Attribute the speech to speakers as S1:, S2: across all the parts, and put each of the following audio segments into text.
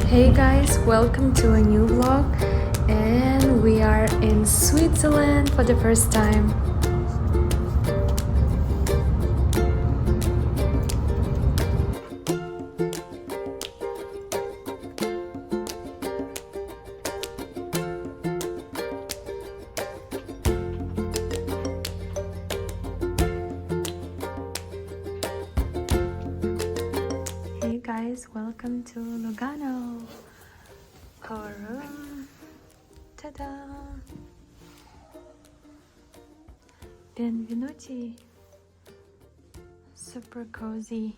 S1: Hey guys, welcome to a new vlog, and we are in Switzerland for the first time. Hey guys, welcome to Lugano, our room. Ta-da! Benvenuti. Super cozy.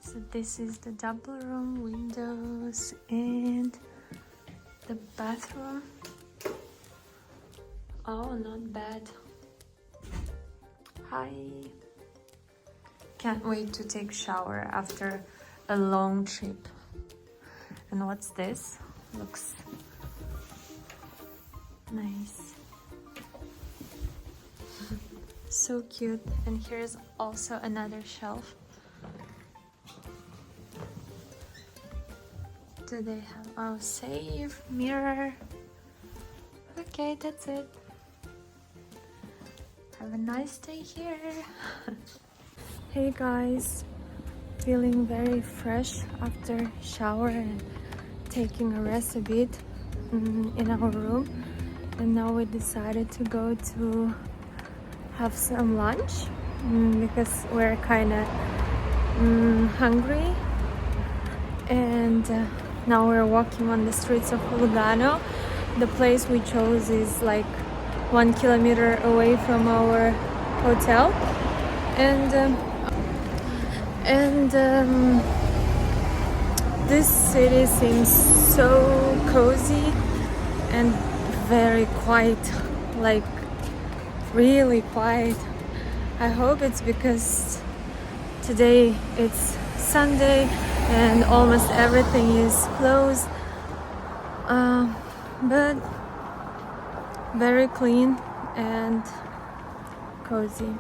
S1: So this is the double room, windows, and the bathroom. Oh, not bad. Hi. Can't wait to take shower after a long trip. And what's this? Looks nice. So cute. And here's also another shelf. Do they have, oh, save, mirror. Okay, that's it. Have a nice day here. Hey guys, feeling very fresh after shower and taking a rest a bit in our room. And now we decided to go to have some lunch because we're kind of hungry. And now we're walking on the streets of Lugano. The place we chose is like 1 kilometer away from our hotel. And this city seems so cozy and very quiet, like really quiet. I hope it's because today it's Sunday and almost everything is closed, but very clean and cozy.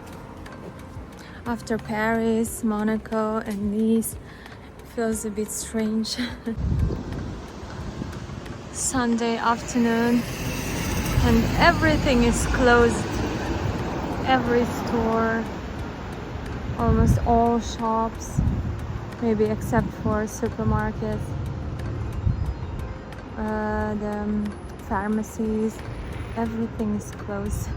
S1: After Paris, Monaco, and Nice, feels a bit strange. Sunday afternoon, and everything is closed. Every store, almost all shops, maybe except for supermarkets, the pharmacies, everything is closed.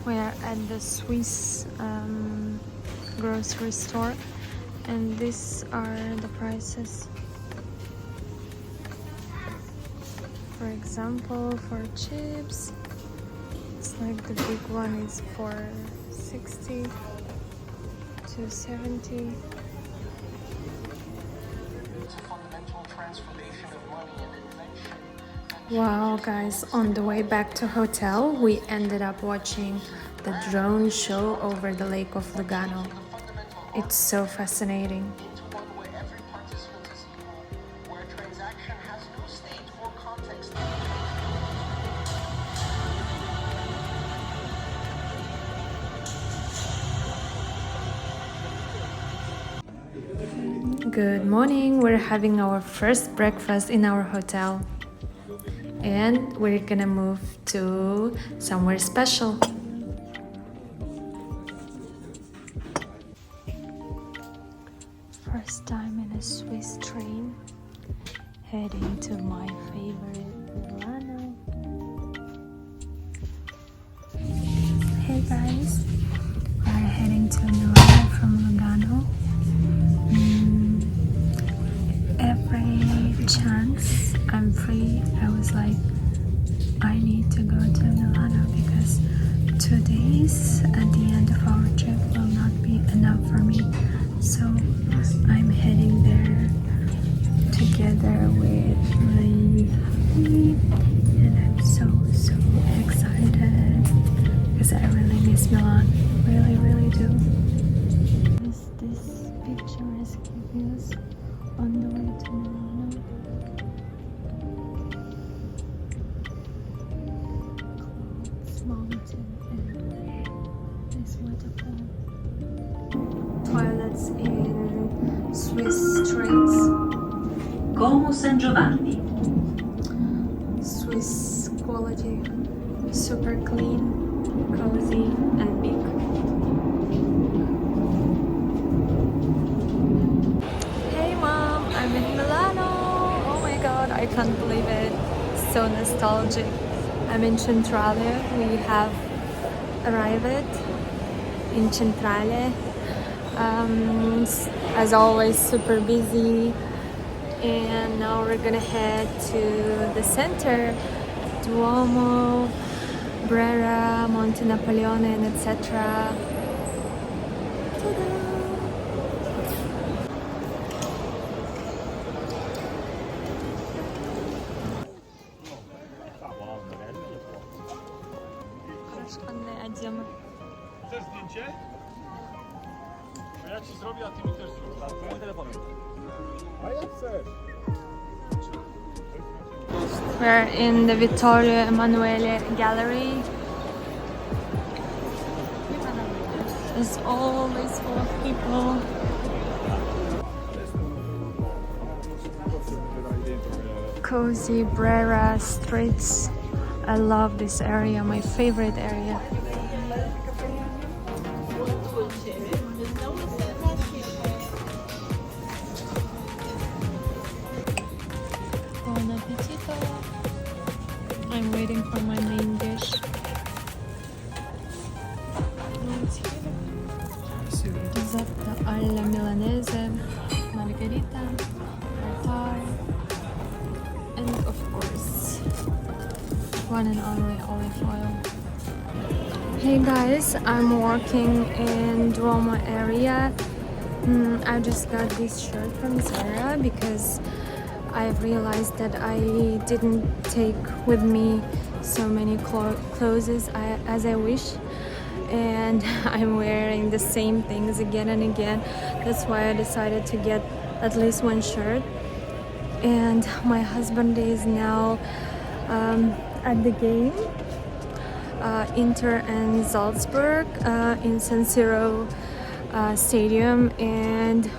S1: We are at the Swiss grocery store, and these are the prices. For example, for chips, it's like the big one is for 60 to 70. Wow guys, on the way back to hotel we ended up watching the drone show over the lake of Lugano. It's so fascinating. Good morning, we're having our first breakfast in our hotel. And we're gonna move to somewhere special. First time in a Swiss train, heading to my favorite Lugano. Hey guys, we're heading to Milano from Lugano. Every chance I'm free, I was like, I need to go to Milano because 2 days at the end of our trip will not be enough for me. So I'm heading there together with my hubby, and I'm so excited because I really miss Milan. Really do. This picturesque views on the way to Milano. Clouds, mountain, and this waterfall. Swiss streets.
S2: Como San Giovanni.
S1: Swiss quality. Super clean, cozy, and big. Hey mom, I'm in Milano. Oh my god, I can't believe it. So nostalgic. I'm in Centrale. We have arrived in Centrale. As always, super busy. And now we're gonna head to the center, Duomo, Brera, Monte Napoleone, and etc.
S3: Chcesz zdjęcie? A ja ci zrobię, a ty mi też zrób. Moim telefonem. A ja chcę.
S1: We're in the Vittorio Emanuele Gallery. It's always full of people. Cozy Brera streets. I love this area, my favorite area. Buon appetito. I'm waiting for my main dish. Risotto alla milanese, margherita, tartare, and of course, one and only olive oil. Hey guys, I'm walking in Duomo area. I just got this shirt from Zara because I've realized that I didn't take with me so many clothes as I wish, and I'm wearing the same things again and again. That's why I decided to get at least one shirt. And my husband is now at the game, Inter and Salzburg, in San Siro stadium, and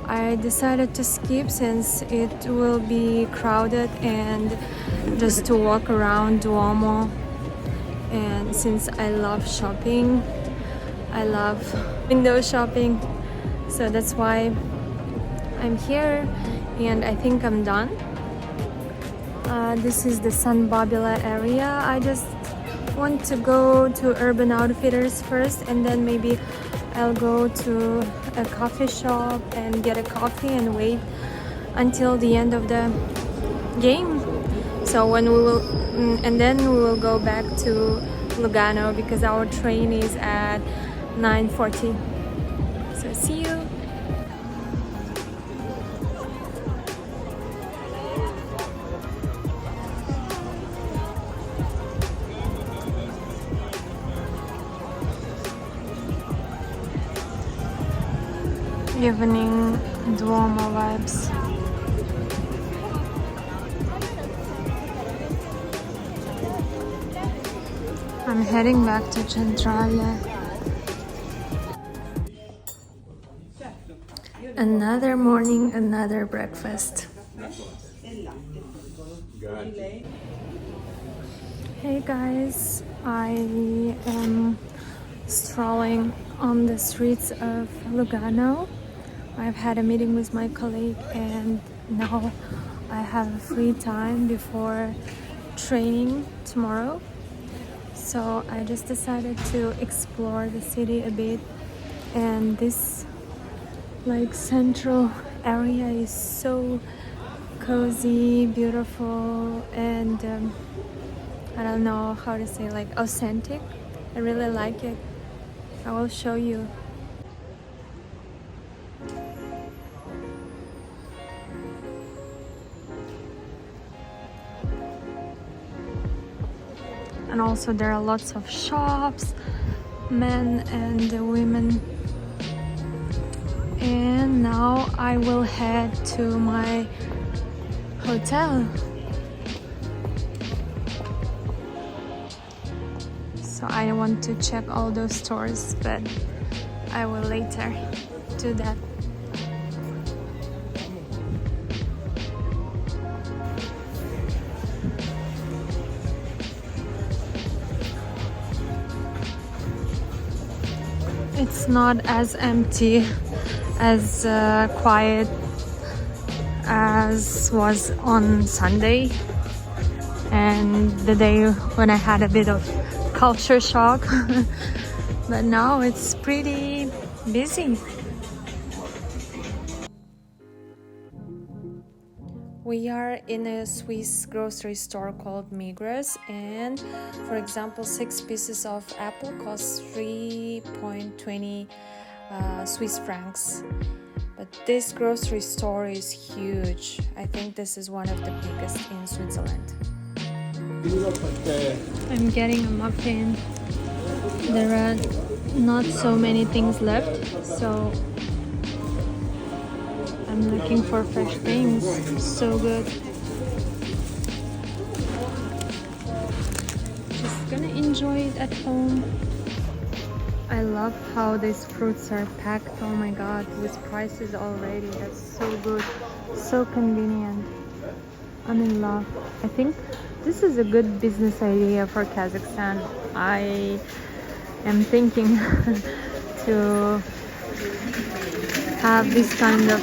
S1: I decided to skip since it will be crowded, and just to walk around Duomo. And since I love shopping, I love window shopping, so that's why I'm here, and I think I'm done. This is the San Babila area. I just want to go to Urban Outfitters first, and then maybe I'll go to a coffee shop and get a coffee and wait until the end of the game. So when we will, and then we will go back to Lugano because our train is at 9:40. So see you. Evening Duomo vibes. I'm heading back to Centrale. Another morning, another breakfast. Hey guys, I am strolling on the streets of Lugano. I've had a meeting with my colleague, and now I have free time before training tomorrow. So I just decided to explore the city a bit, and this like central area is so cozy, beautiful, and I don't know how to say, like authentic. I really like it. I will show you. And also there are lots of shops, men and women. And now I will head to my hotel. So I want to check all those stores, but I will later do that. It's not as empty, as quiet as was on Sunday and the day when I had a bit of culture shock. But now it's pretty busy. We are in a Swiss grocery store called Migros, and for example 6 pieces of apple costs 3.20 Swiss francs. But this grocery store is huge. I think this is one of the biggest in Switzerland. I'm getting a muffin. There are not so many things left, so I'm looking for fresh things. So good. Just gonna enjoy it at home. I love how these fruits are packed. Oh my god, with prices already. That's so good. So convenient. I'm in love. I think this is a good business idea for Kazakhstan. I am thinking to have this kind of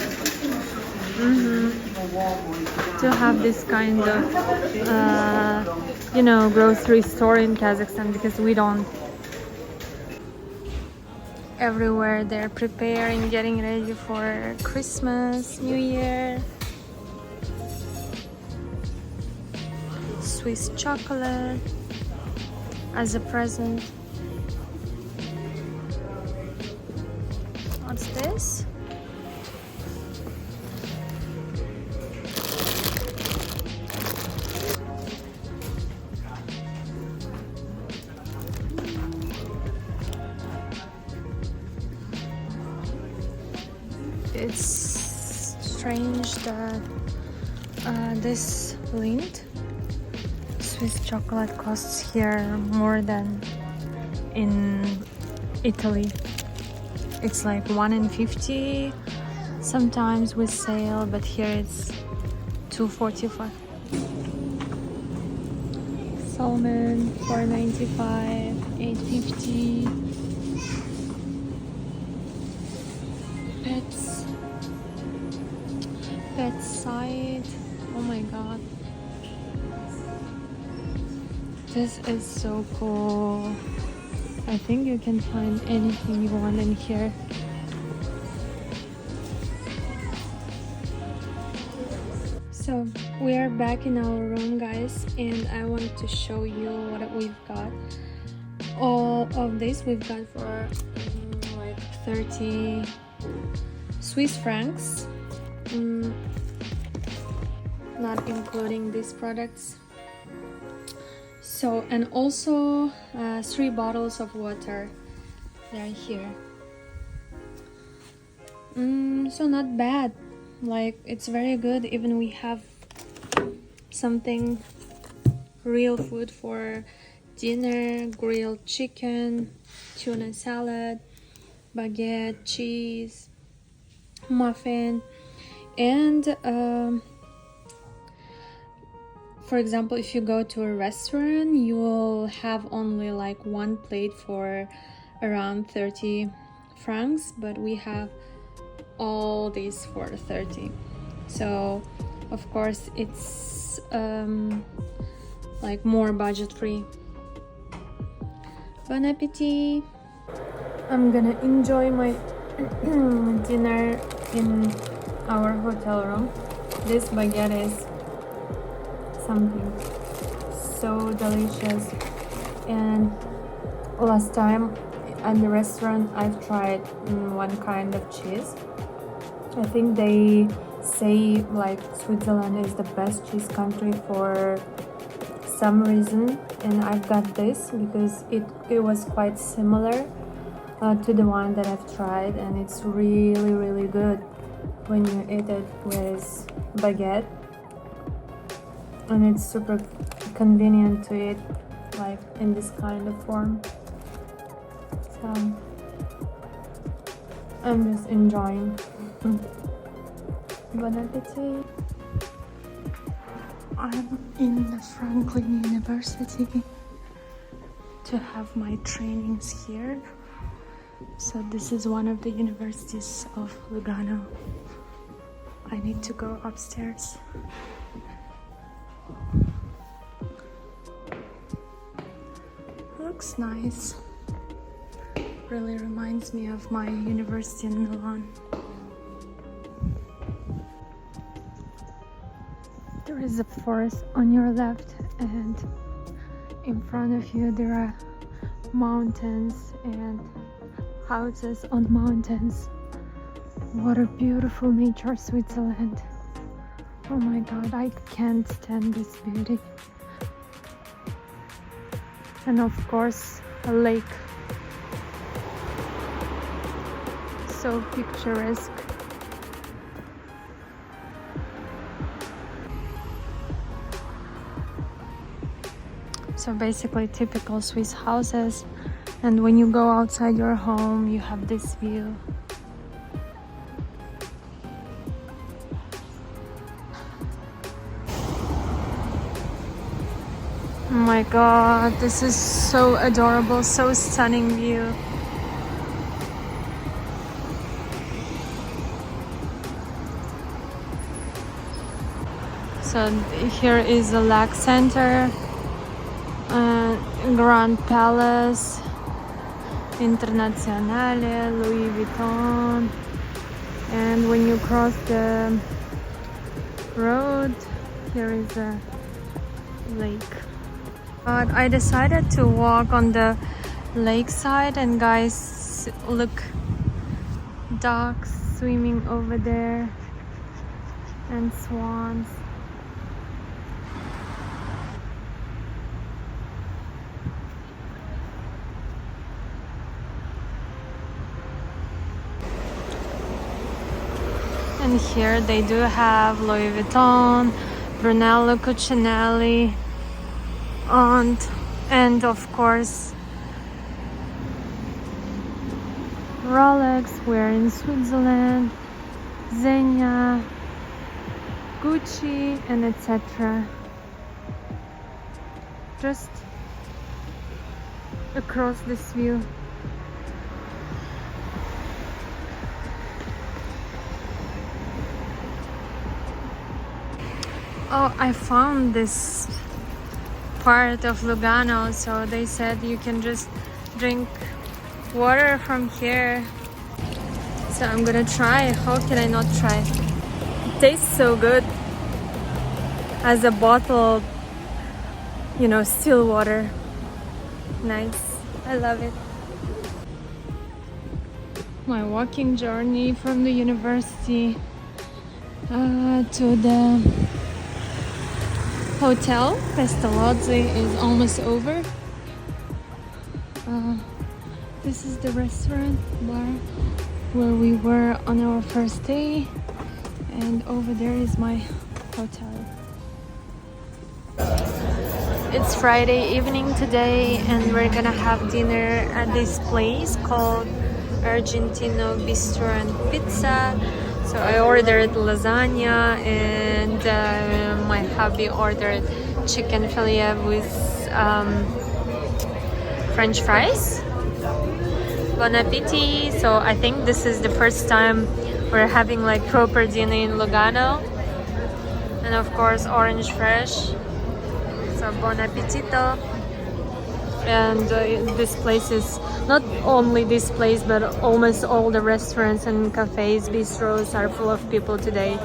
S1: grocery store in Kazakhstan, because we don't. Everywhere they're preparing, getting ready for Christmas, New Year. Swiss chocolate as a present. What's this? It's strange that this Lindt Swiss chocolate costs here more than in Italy. It's like 1.50 sometimes with sale, but here it's 2.45. Salmon 4.95, 8.50. Pet side. Oh my god. This is so cool. I think you can find anything you want in here. So we are back in our room, guys, and I want to show you what we've got. All of this we've got for like 30 Swiss francs, not including these products. So, and also 3 bottles of water, they're here. So not bad, like it's very good. Even we have something, real food for dinner: grilled chicken, tuna salad, baguette, cheese, muffin, and for example, if you go to a restaurant, you will have only like 1 plate for around 30 francs, but we have all these for 30. So of course it's like more budget free. Bon appetit! I'm gonna enjoy my dinner in our hotel room. This baguette is something so delicious, and last time at the restaurant I've tried one kind of cheese. I think they say like Switzerland is the best cheese country for some reason, and I've got this because it was quite similar to the one that I've tried, and it's really good when you eat it with baguette, and it's super convenient to eat like in this kind of form. So I'm just enjoying. Bon appetit! I'm in the Franklin University to have my trainings here. So this is one of the universities of Lugano. I need to go upstairs. Looks nice. Really reminds me of my university in Milan. There is a forest on your left, and in front of you there are mountains and houses on mountains. What a beautiful nature, Switzerland. Oh my god, I can't stand this beauty. And of course, a lake. So picturesque. So basically typical Swiss houses, and when you go outside your home you have this view. Oh my god, this is so adorable, so stunning view. So here is the Lake Center, Grand Palace, Internazionale, Louis Vuitton, and when you cross the road, here is a lake. But I decided to walk on the lakeside, and guys, look, ducks swimming over there and swans. And here they do have Louis Vuitton, Brunello Cucinelli, and of course Rolex. We're in Switzerland, Zegna, Gucci, and etc. Just across this view. Oh, I found this part of Lugano, so they said you can just drink water from here. So I'm gonna try. How can I not try? It tastes so good as a bottled, you know, still water. Nice. I love it. My walking journey from the university to the hotel Pestalozzi is almost over. This is the restaurant bar where we were on our first day, and over there is my hotel. It's Friday evening today, and we're gonna have dinner at this place called Argentino Bistro and Pizza. So I ordered lasagna, and my hubby ordered chicken fillet with French fries. Bon appetit! So I think this is the first time we're having like proper dinner in Lugano. And of course orange fresh. So bon appetito! And this place is not only this place, but almost all the restaurants and cafes, bistros are full of people today.